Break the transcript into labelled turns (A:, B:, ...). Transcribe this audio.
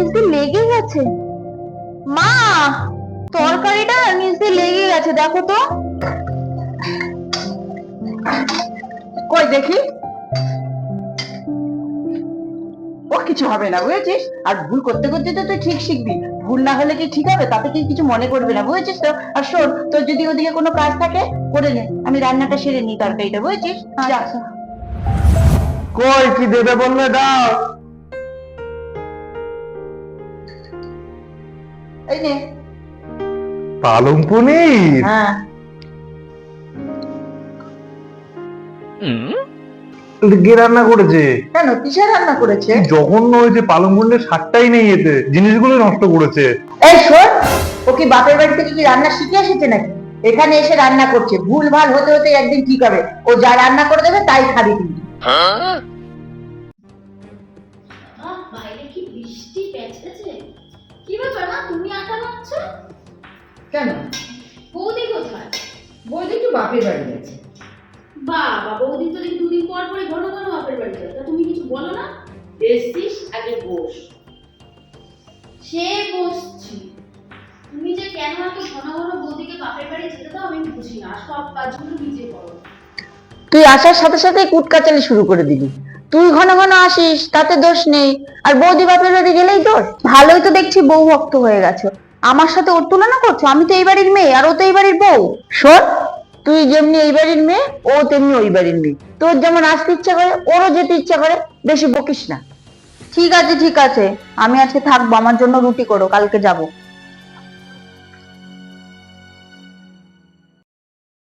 A: নিচে লেগে গেছে। মা, তরকারিটা নিচে লেগে গেছে, দেখো তো।
B: কই দেখি। ও কিছু হবে না, বুঝেছিস? আর ভুল করতে করতে তো তুই ঠিক শিখবি। ভুল না হলে কি ঠিক হবে? তাতে কি কিছু মনে করবে না, বুঝেছিস তো? আর শোন, তোর যদি ওদিকে কোনো কাজ থাকে করে নে, আমি রান্নাটা সেরে নিই, তরকারিটা, বুঝেছিস? যা।
A: আচ্ছা।
C: কই কি দেবে বললে দাও।
B: এই নে।
C: পালং পনির?
B: হ্যাঁ।
C: কে রান্না করেছে?
B: কেন, কিসের রান্না করেছে?
C: কি জঘন্য হয়েছে, পালং পনিরের স্বাদটাই নেই এতে, জিনিসগুলো নষ্ট করেছে।
B: এই শোন, ও কি বাপের বাড়ি থেকে কি রান্না শিখে এসেছে নাকি? এখানে এসে রান্না করছে, ভুল ভাল হতে হতে একদিন ঠিক হবে। ও যা রান্না করে দেবে তাই খাবি কিন্তু।
D: বাইরে কি বৃষ্টি পেঁচেছে। কি ব্যাপার মা, তুমি আটা মাখছো?
B: কেন?
D: বৌদি কোথায়?
B: বৌদি একটু বাপের বাড়ি গেছে।
D: বাবা, বৌদি তো দেখি দুদিন পর পরে ঘন ঘন বাপের বাড়ি যায়, তা তুমি কিছু বলো না? এসছিস, আগে বস। সে বসছি, তুমি যে কেন এত ঘন ঘন বৌদিকে বাপের বাড়ি যেতে দাও আমি বুঝি না। সব কাজগুলো নিজে করো।
B: তুই আসার সাথে সাথে কুটকাচালি শুরু করে দিবি। তুই ঘন ঘন আসিস তাতে দোষ নেই, আর বৌদি বাপের বাড়ি গেলেই দোষ।
A: ভালোই তো দেখছি বউ ভক্ত হয়ে গেছো। আমার সাথে ওর তুলনা করছো? আমি তো এই বাড়ির মেয়ে আর ও তো এই বাড়ির বউ।
B: শোন, তুই যেমনি এই বাড়ির মেয়ে, ও তেমনি ওই বাড়ির মেয়ে। তোর যেমন আসতে ইচ্ছা করে ওরও যেতে ইচ্ছা করে, বেশি বকিস না।
A: ঠিক আছে ঠিক আছে, আমি আজকে থাকবো, আমার জন্য রুটি করো, কালকে যাবো।